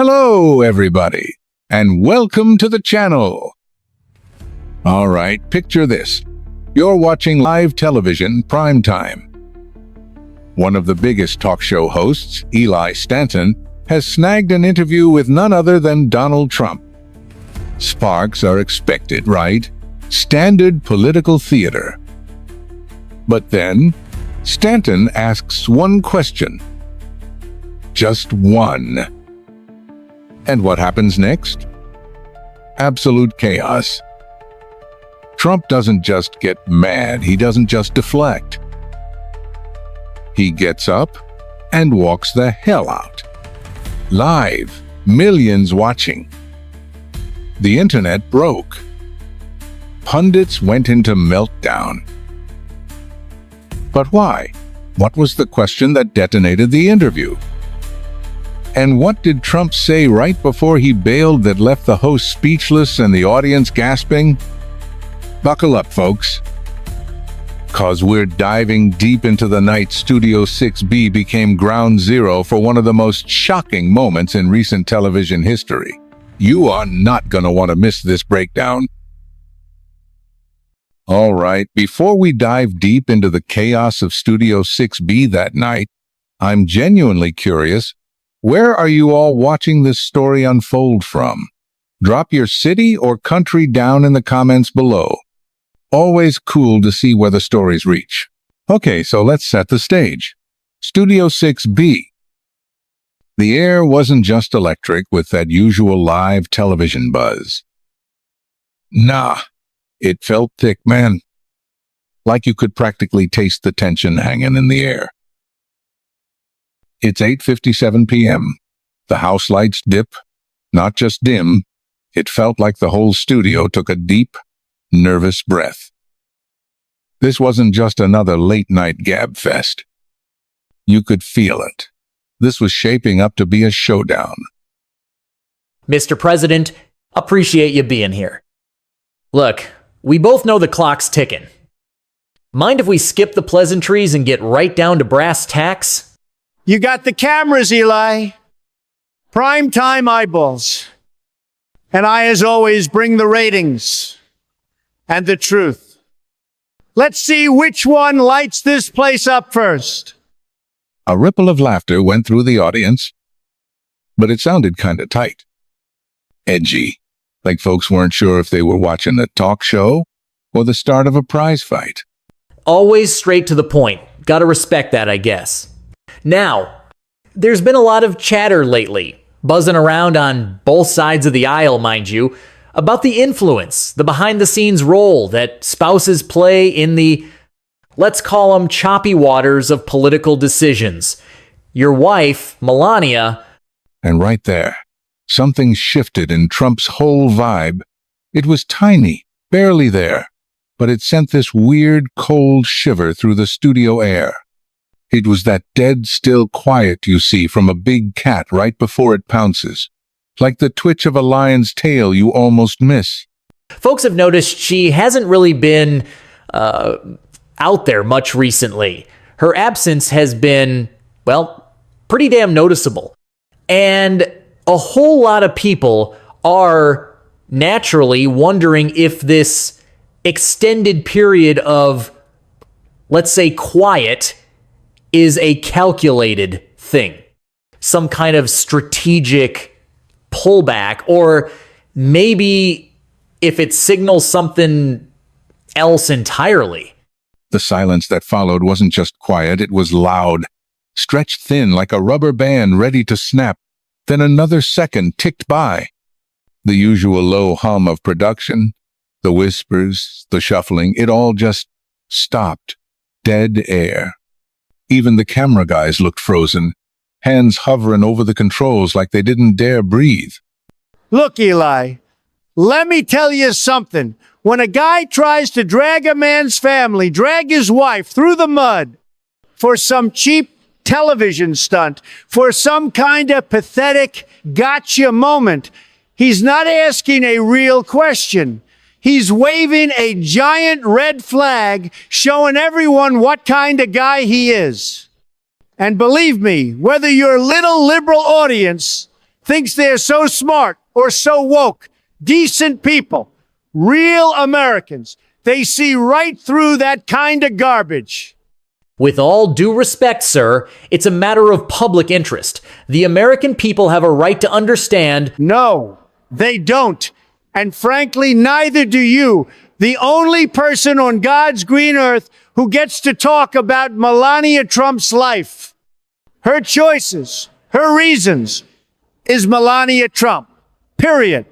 Hello, everybody, and welcome to the channel. All right, picture this. You're watching live television prime time. One of the biggest talk show hosts, Eli Stanton, has snagged an interview with none other than Donald Trump. Sparks are expected, right? Standard political theater. But then, Stanton asks one question. Just one. And what happens next? Absolute chaos. Trump doesn't just get mad, he doesn't just deflect. He gets up and walks the hell out. Live, millions watching. The internet broke. Pundits went into meltdown. But why? What was the question that detonated the interview? And what did Trump say right before he bailed that left the host speechless and the audience gasping? Buckle up, folks. 'Cause we're diving deep into the night Studio 6B became ground zero for one of the most shocking moments in recent television history. You are not going to want to miss this breakdown. All right, before we dive deep into the chaos of Studio 6B that night, I'm genuinely curious, where are you all watching this story unfold from? Drop your city or country down in the comments below. Always cool to see where the stories reach. Okay, so let's set the stage. Studio 6B. The air wasn't just electric with that usual live television buzz. Nah, it felt thick, man. Like you could practically taste the tension hanging in the air. It's 8:57 p.m. The house lights dip, not just dim. It felt like the whole studio took a deep, nervous breath. This wasn't just another late-night gab fest. You could feel it. This was shaping up to be a showdown. Mr. President, appreciate you being here. Look, we both know the clock's ticking. Mind if we skip the pleasantries and get right down to brass tacks? You got the cameras, Eli. Prime time eyeballs. And I, as always, bring the ratings and the truth. Let's see which one lights this place up first. A ripple of laughter went through the audience, but it sounded kind of tight. Edgy, like folks weren't sure if they were watching a talk show or the start of a prize fight. Always straight to the point. Gotta respect that, I guess. Now, there's been a lot of chatter lately, buzzing around on both sides of the aisle, mind you, about the influence, the behind-the-scenes role that spouses play in the, let's call them, choppy waters of political decisions. Your wife, Melania... And right there, something shifted in Trump's whole vibe. It was tiny, barely there, but it sent this weird, cold shiver through the studio air. It was that dead still quiet you see from a big cat right before it pounces. Like the twitch of a lion's tail you almost miss. Folks have noticed she hasn't really been out there much recently. Her absence has been, well, pretty damn noticeable. And a whole lot of people are naturally wondering if this extended period of, let's say, quiet is a calculated thing. Some kind of strategic pullback, or maybe if it signals something else entirely. The silence that followed wasn't just quiet, it was loud, stretched thin like a rubber band ready to snap. Then another second ticked by. The usual low hum of production, the whispers, the shuffling, it all just stopped. Dead air. Even the camera guys looked frozen, hands hovering over the controls like they didn't dare breathe. Look, Eli, let me tell you something. When a guy tries to drag a man's family, drag his wife through the mud for some cheap television stunt, for some kind of pathetic gotcha moment, he's not asking a real question. He's waving a giant red flag, showing everyone what kind of guy he is. And believe me, whether your little liberal audience thinks they're so smart or so woke, decent people, real Americans. They see right through that kind of garbage. With all due respect, sir, it's a matter of public interest. The American people have a right to understand. No, they don't. And frankly, neither do you. The only person on God's green earth who gets to talk about Melania Trump's life, her choices, her reasons, is Melania Trump. Period.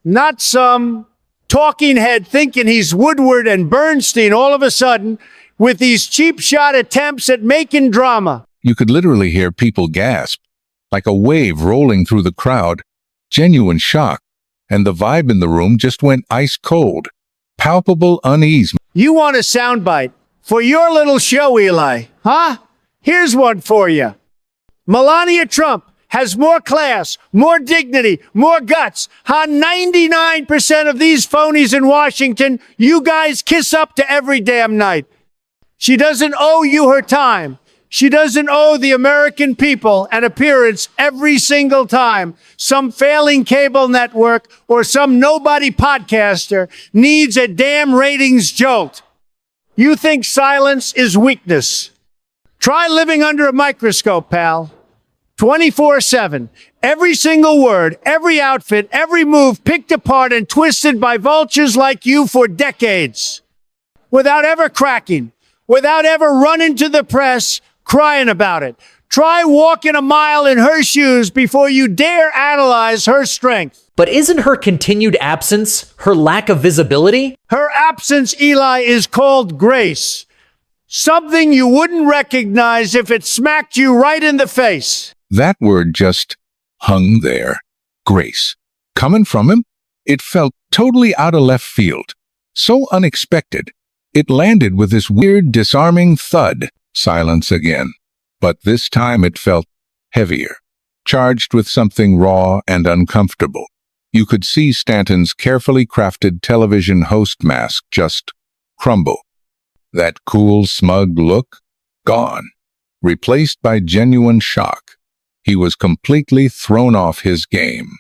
Not some talking head thinking he's Woodward and Bernstein all of a sudden with these cheap shot attempts at making drama. You could literally hear people gasp, like a wave rolling through the crowd, genuine shock, and the vibe in the room just went ice cold. Palpable unease. You want a soundbite for your little show, Eli, huh? Here's one for you. Melania Trump has more class, more dignity, more guts. How 99% of these phonies in Washington, you guys kiss up to every damn night. She doesn't owe you her time. She doesn't owe the American people an appearance every single time some failing cable network or some nobody podcaster needs a damn ratings jolt. You think silence is weakness? Try living under a microscope, pal. 24/7. Every single word, every outfit, every move picked apart and twisted by vultures like you for decades. Without ever cracking, without ever running to the press, crying about it. Try walking a mile in her shoes before you dare analyze her strength. But isn't her continued absence, her lack of visibility? Her absence, Eli, is called grace. Something you wouldn't recognize if it smacked you right in the face. That word just hung there. Grace. Coming from him, it felt totally out of left field. So unexpected. It landed with this weird, disarming thud. Silence again. But this time it felt heavier, charged with something raw and uncomfortable. You could see Stanton's carefully crafted television host mask just crumble. That cool, smug look, gone, replaced by genuine shock. He was completely thrown off his game.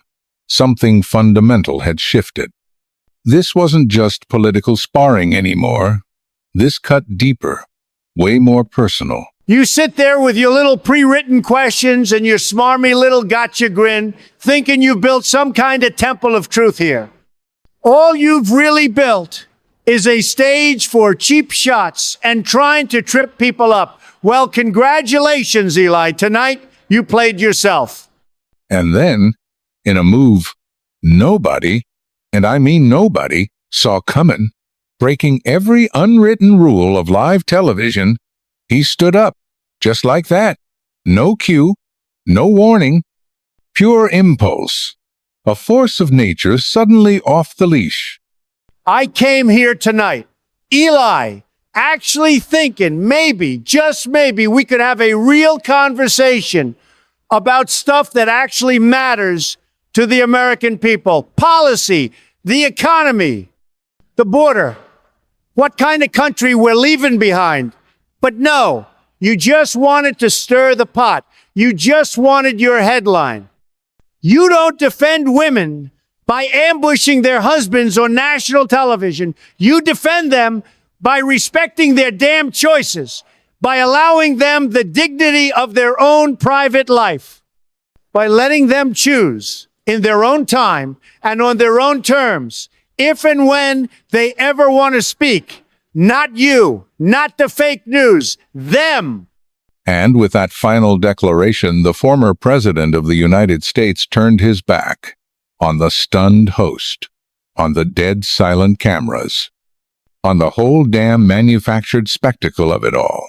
Something fundamental had shifted. This wasn't just political sparring anymore. This cut deeper, way more personal. You sit there with your little pre-written questions and your smarmy little gotcha grin, thinking you built some kind of temple of truth here. All you've really built is a stage for cheap shots and trying to trip people up. Well, congratulations, Eli. Tonight, you played yourself. And then, in a move nobody, and I mean nobody, saw coming, breaking every unwritten rule of live television, he stood up, just like that. No cue, no warning, pure impulse. A force of nature suddenly off the leash. I came here tonight, Eli, actually thinking maybe, just maybe, we could have a real conversation about stuff that actually matters to the American people. Policy, the economy, the border, what kind of country we're leaving behind. But no, you just wanted to stir the pot. You just wanted your headline. You don't defend women by ambushing their husbands on national television. You defend them by respecting their damn choices, by allowing them the dignity of their own private life, by letting them choose in their own time and on their own terms, if and when they ever want to speak. Not you, not the fake news, them. And with that final declaration, the former president of the United States turned his back on the stunned host, on the dead silent cameras, on the whole damn manufactured spectacle of it all.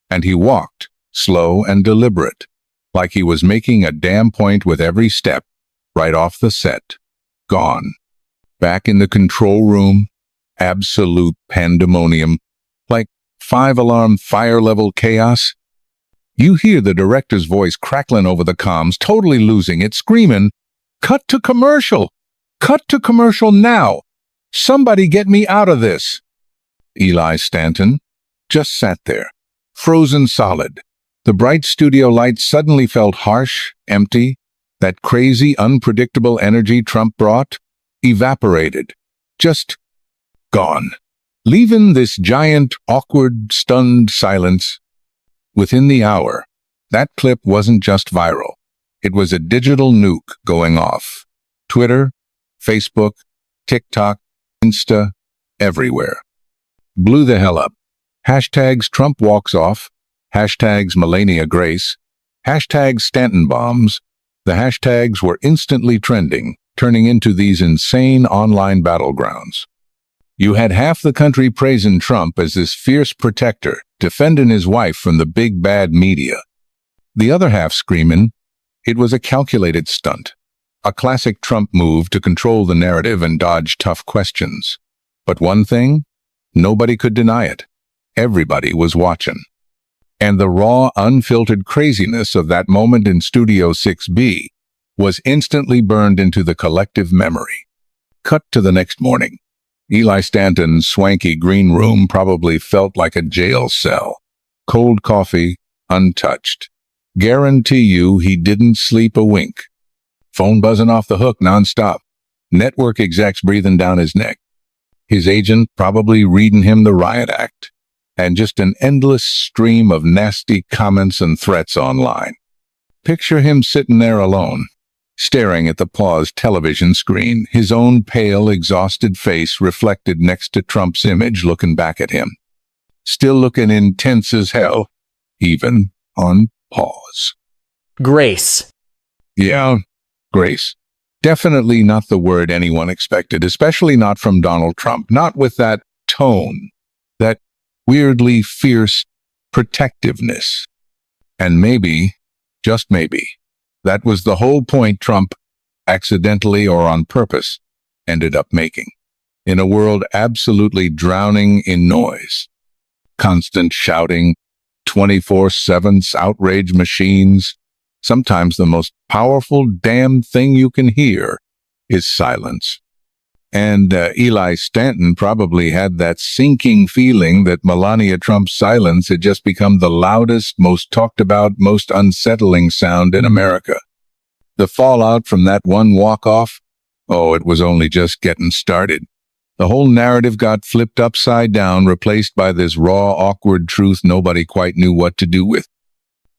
And he walked, slow and deliberate, like he was making a damn point with every step, right off the set. Gone. Back in the control room, absolute pandemonium, like 5-alarm fire-level chaos. You hear the director's voice crackling over the comms, totally losing it, screaming, "Cut to commercial! Cut to commercial now! Somebody get me out of this!" Eli Stanton just sat there, frozen solid. The bright studio lights suddenly felt harsh, empty, That crazy, unpredictable energy Trump brought evaporated, just gone, leaving this giant, awkward, stunned silence. Within the hour, that clip wasn't just viral. It was a digital nuke going off. Twitter, Facebook, TikTok, Insta, everywhere. Blew the hell up. Hashtags Trump walks off, hashtags Melania Grace, hashtags Stanton bombs. The hashtags were instantly trending, turning into these insane online battlegrounds. You had half the country praising Trump as this fierce protector, defending his wife from the big bad media. The other half screaming, it was a calculated stunt, a classic Trump move to control the narrative and dodge tough questions. But one thing, nobody could deny it. Everybody was watching. And the raw, unfiltered craziness of that moment in Studio 6B was instantly burned into the collective memory. Cut to the next morning. Eli Stanton's swanky green room probably felt like a jail cell. Cold coffee, untouched. Guarantee you he didn't sleep a wink. Phone buzzing off the hook nonstop. Network execs breathing down his neck. His agent probably reading him the riot act. And just an endless stream of nasty comments and threats online. Picture him sitting there alone, staring at the paused television screen, his own pale, exhausted face reflected next to Trump's image looking back at him. Still looking intense as hell, even on pause. Grace. Yeah, grace. Definitely not the word anyone expected, especially not from Donald Trump, not with that tone, that weirdly fierce protectiveness. And maybe, just maybe, that was the whole point Trump, accidentally or on purpose, ended up making. In a world absolutely drowning in noise. Constant shouting, 24/7 outrage machines. Sometimes the most powerful damn thing you can hear is silence. And Eli Stanton probably had that sinking feeling that Melania Trump's silence had just become the loudest, most talked about, most unsettling sound in America. The fallout from that one walk-off? Oh, it was only just getting started. The whole narrative got flipped upside down, replaced by this raw, awkward truth nobody quite knew what to do with.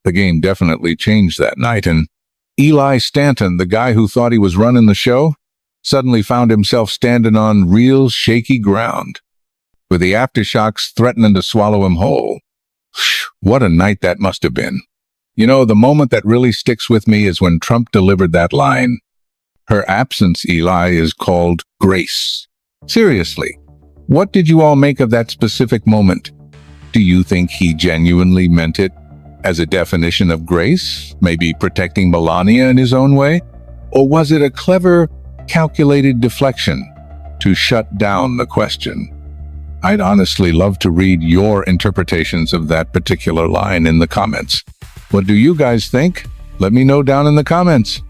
The game definitely changed that night, and Eli Stanton, the guy who thought he was running the show, suddenly found himself standing on real shaky ground, with the aftershocks threatening to swallow him whole. What a night that must have been. You know, the moment that really sticks with me is when Trump delivered that line. Her absence, Eli, is called grace. Seriously, what did you all make of that specific moment? Do you think he genuinely meant it as a definition of grace, maybe protecting Melania in his own way? Or was it a clever, calculated deflection to shut down the question? I'd honestly love to read your interpretations of that particular line in the comments. What do you guys think? Let me know down in the comments.